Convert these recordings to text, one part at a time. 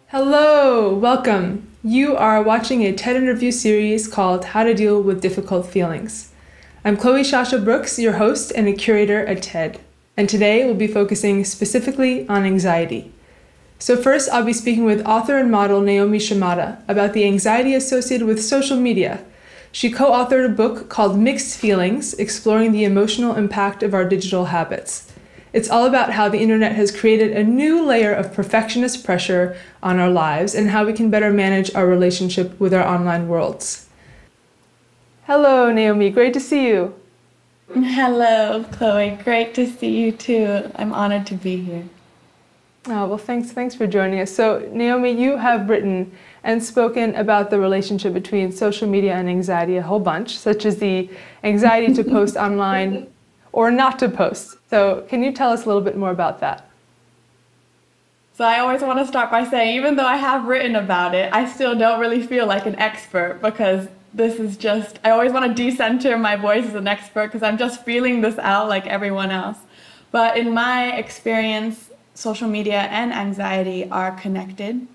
Hello, welcome. You are watching a TED interview series called How to Deal with Difficult Feelings. I'm Chloe Shasha Brooks, your host and a curator at TED, and today we'll be focusing specifically on anxiety. So first, I'll be speaking with author and model Naomi Shimada about the anxiety associated with social media. She co-authored a book called Mixed Feelings, Exploring the Emotional Impact of Our Digital Habits. It's all about how the internet has created a new layer of perfectionist pressure on our lives and how we can better manage our relationship with our online worlds. Hello, Naomi. Great to see you. Hello, Chloe. Great to see you too. I'm honored to be here. Oh, well, thanks for joining us. So, Naomi, you have written and spoken about the relationship between social media and anxiety a whole bunch, such as the anxiety to post online or not to post. So can you tell us a little bit more about that? So I always want to start by saying, even though I have written about it, I still don't really feel like an expert because this is just, I always want to decenter my voice as an expert because I'm just feeling this out like everyone else. But in my experience, social media and anxiety are connected,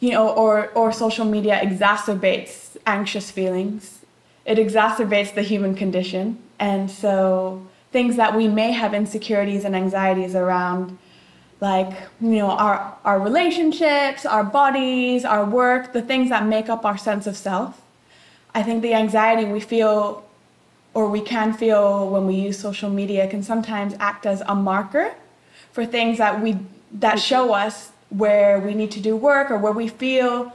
or social media exacerbates anxious feelings. It exacerbates the human condition. And so things that we may have insecurities and anxieties around, like, our relationships, our bodies, our work, the things that make up our sense of self. I think the anxiety we feel or we can feel when we use social media can sometimes act as a marker for things that show us where we need to do work or where we feel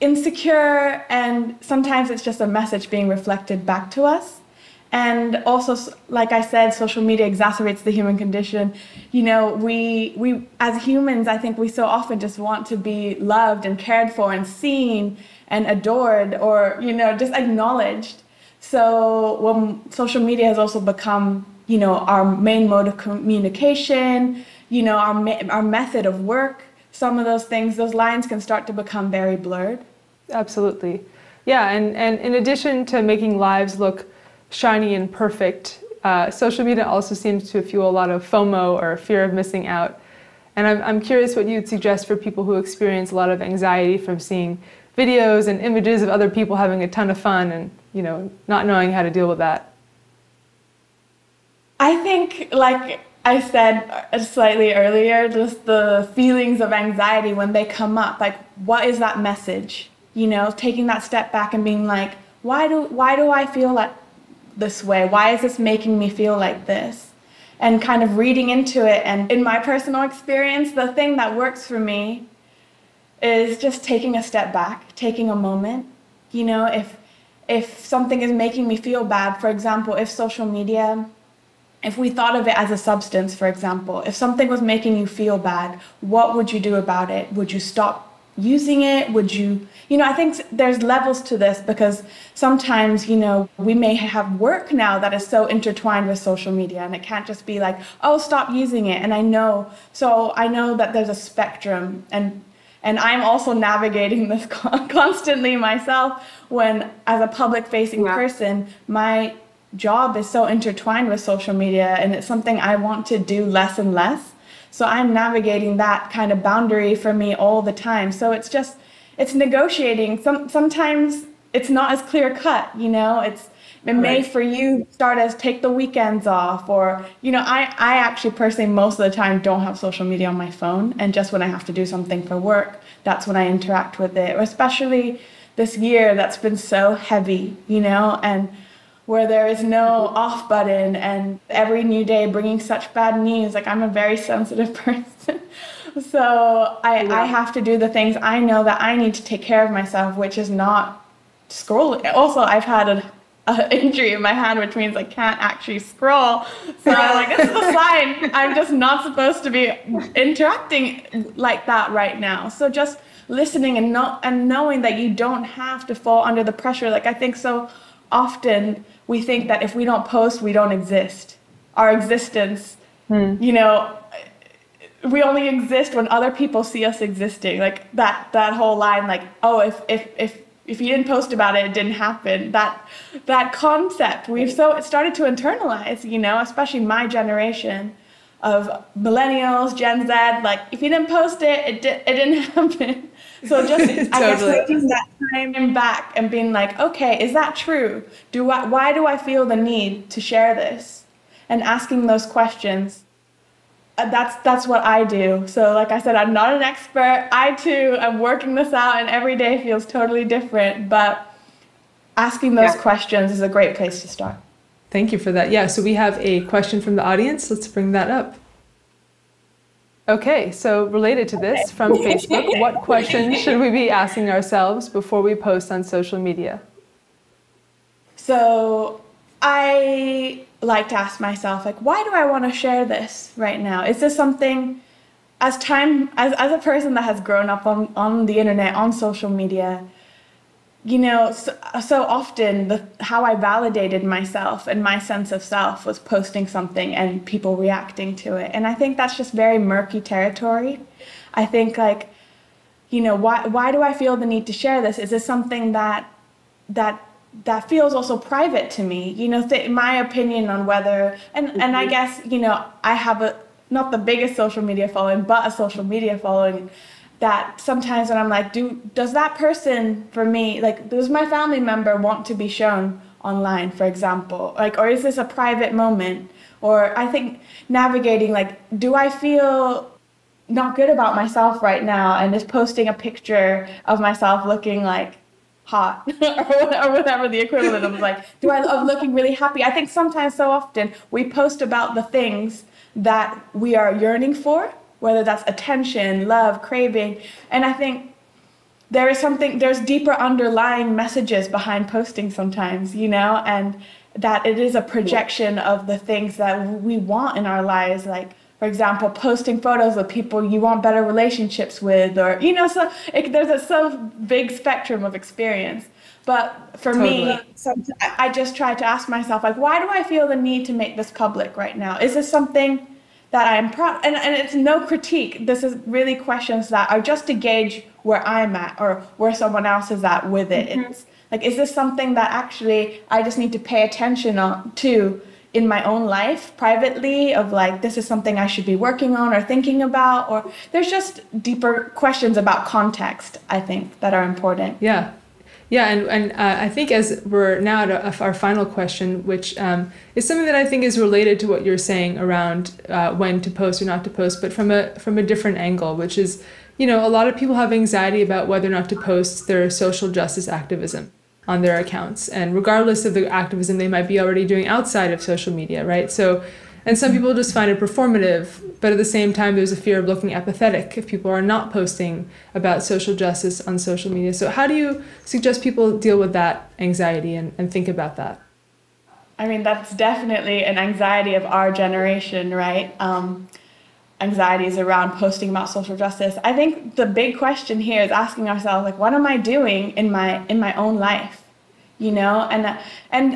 insecure, and sometimes it's just a message being reflected back to us. And also, like I said, social media exacerbates the human condition. We as humans, I think we so often just want to be loved and cared for and seen and adored, or, just acknowledged. So when social media has also become, our main mode of communication, our method of work, some of those things, those lines can start to become very blurred. Absolutely. Yeah, and in addition to making lives look shiny and perfect, social media also seems to fuel a lot of FOMO, or fear of missing out. And I'm curious what you'd suggest for people who experience a lot of anxiety from seeing videos and images of other people having a ton of fun and, not knowing how to deal with that. I think, like I said slightly earlier, just the feelings of anxiety when they come up, like, what is that message? Taking that step back and being like, why do I feel like this way? Why is this making me feel like this? And kind of reading into it. And in my personal experience, the thing that works for me is just taking a step back, taking a moment. If something is making me feel bad, for example, if we thought of it as a substance, for example, if something was making you feel bad, what would you do about it? Would you stop using it? Would you, I think there's levels to this, because sometimes, we may have work now that is so intertwined with social media, and it can't just be like, oh, stop using it. And I know that there's a spectrum, and I'm also navigating this constantly myself when, as a public-facing person, my job is so intertwined with social media, and it's something I want to do less and less. So I'm navigating that kind of boundary for me all the time. So it's negotiating. Sometimes it's not as clear cut, it may for you start as take the weekends off, or, I actually personally most of the time don't have social media on my phone, and just when I have to do something for work, that's when I interact with it, especially this year that's been so heavy, and where there is no off button, and every new day bringing such bad news. Like, I'm a very sensitive person. So I have to do the things I know that I need to take care of myself, which is not scrolling. Also, I've had an injury in my hand, which means I can't actually scroll. So I'm like, this is a sign. I'm just not supposed to be interacting like that right now. So just listening and knowing that you don't have to fall under the pressure. Like, I think so often we think that if we don't post, we don't exist. Our existence, we only exist when other people see us existing. Like that whole line, like, oh, if if you didn't post about it, it didn't happen. That concept we've started to internalize, you know, especially my generation of millennials, Gen Z. Like, if you didn't post it, it didn't happen. So just Totally. I guess taking that time back and being like, okay, is that true? Why do I feel the need to share this? And asking those questions. That's what I do. So like I said, I'm not an expert. I too am working this out, and every day feels totally different. But asking those questions is a great place to start. Thank you for that. Yeah, so we have a question from the audience. Let's bring that up. Okay, so related to this, from Facebook, what questions should we be asking ourselves before we post on social media? So I like to ask myself, like, why do I want to share this right now? Is this something, as a person that has grown up on the internet, on social media, you know, so often how I validated myself and my sense of self was posting something and people reacting to it. And I think that's just very murky territory. I think, like, you know, why do I feel the need to share this? Is this something that feels also private to me? You know, my opinion on whether, and I guess, you know, I have not the biggest social media following, but a social media following, that sometimes when I'm like, does that person, for me, like, does my family member want to be shown online, for example? Like, or is this a private moment? Or I think navigating, like, do I feel not good about myself right now, and is posting a picture of myself looking like hot or whatever the equivalent of, like, of looking really happy? I think sometimes, so often, we post about the things that we are yearning for, whether that's attention, love, craving. And I think there's deeper underlying messages behind posting sometimes, you know, and that it is a projection of the things that we want in our lives. Like, for example, posting photos of people you want better relationships with, or, you know, so there's a so big spectrum of experience. But for me, I just try to ask myself, like, why do I feel the need to make this public right now? Is this something that I'm proud, and it's no critique. This is really questions that are just to gauge where I'm at or where someone else is at with it. Mm-hmm. It's like, is this something that actually I just need to pay attention to in my own life privately, of like, this is something I should be working on or thinking about? Or there's just deeper questions about context, I think, that are important. Yeah. Yeah, and I think as we're now at our final question, which is something that I think is related to what you're saying around when to post or not to post, but from a different angle, which is, you know, a lot of people have anxiety about whether or not to post their social justice activism on their accounts, and regardless of the activism they might be already doing outside of social media, right? So, and some people just find it performative, but at the same time, there's a fear of looking apathetic if people are not posting about social justice on social media. So how do you suggest people deal with that anxiety and think about that? I mean, that's definitely an anxiety of our generation, right? Anxieties around posting about social justice. I think the big question here is asking ourselves, like, what am I doing in my own life? You know, and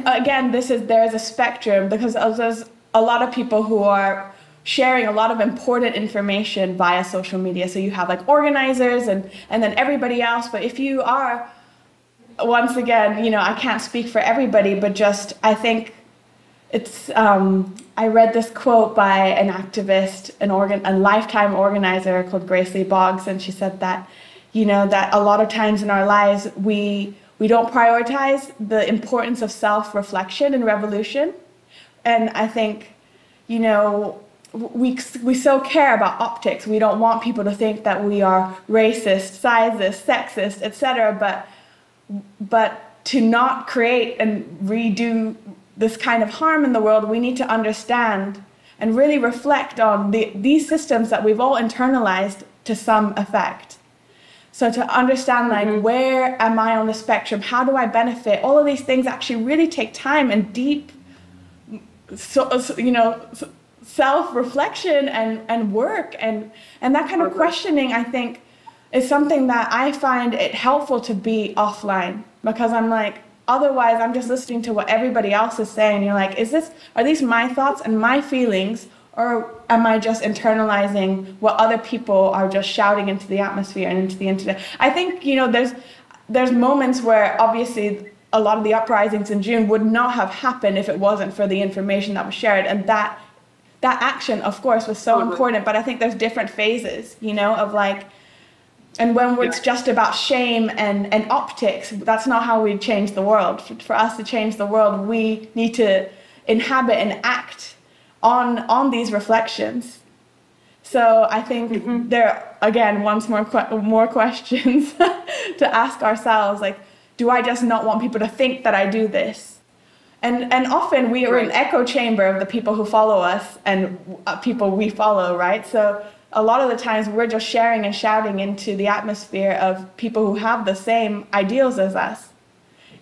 again, there is a spectrum, because there's a lot of people who are sharing a lot of important information via social media. So you have, like, organizers and then everybody else. But if you are, once again, you know, I can't speak for everybody, but just, I think it's, I read this quote by an activist, a lifetime organizer called Grace Lee Boggs, and she said that, you know, that a lot of times in our lives, we don't prioritize the importance of self-reflection and revolution. And I think, you know, we so care about optics. We don't want people to think that we are racist, sizist, sexist, etc. But to not create and redo this kind of harm in the world, we need to understand and really reflect on these systems that we've all internalized to some effect. So to understand, like, where am I on the spectrum? How do I benefit? All of these things actually really take time and deep, you know, self-reflection and work, and that kind of questioning, I think, is something that I find it helpful to be offline, because I'm like, otherwise I'm just listening to what everybody else is saying. You're like, are these my thoughts and my feelings, or am I just internalizing what other people are just shouting into the atmosphere and into the internet? I think, you know, there's moments where obviously a lot of the uprisings in June would not have happened if it wasn't for the information that was shared. And that action, of course, was so important. But I think there's different phases, you know, of like, and when it's just about shame and optics, that's not how we change the world. For us to change the world, we need to inhabit and act on these reflections. So I think there, again, once more questions to ask ourselves, like, do I just not want people to think that I do this? And often we are an echo chamber of the people who follow us and people we follow, right? So a lot of the times we're just sharing and shouting into the atmosphere of people who have the same ideals as us,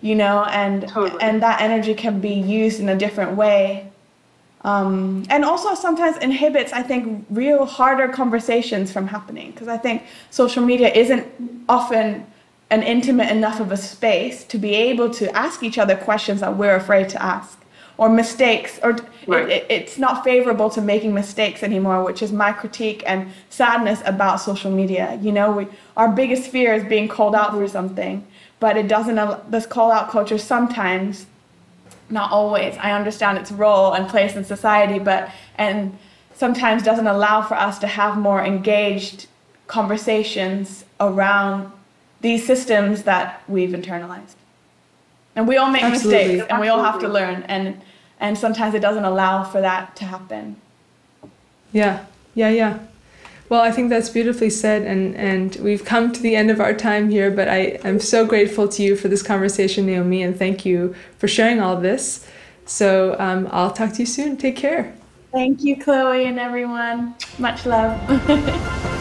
you know, and that energy can be used in a different way. And also sometimes inhibits, I think, real harder conversations from happening. Because I think social media isn't often an intimate enough of a space to be able to ask each other questions that we're afraid to ask, or mistakes, or it's not favorable to making mistakes anymore, which is my critique and sadness about social media. You know, our biggest fear is being called out for something, but it doesn't, this call out culture sometimes, not always, I understand its role and place in society, and sometimes doesn't allow for us to have more engaged conversations around these systems that we've internalized. And we all make mistakes, and we all have to learn, and sometimes it doesn't allow for that to happen. Yeah. Well, I think that's beautifully said, and we've come to the end of our time here, but I am so grateful to you for this conversation, Naomi, and thank you for sharing all of this. So I'll talk to you soon. Take care. Thank you, Chloe, and everyone. Much love.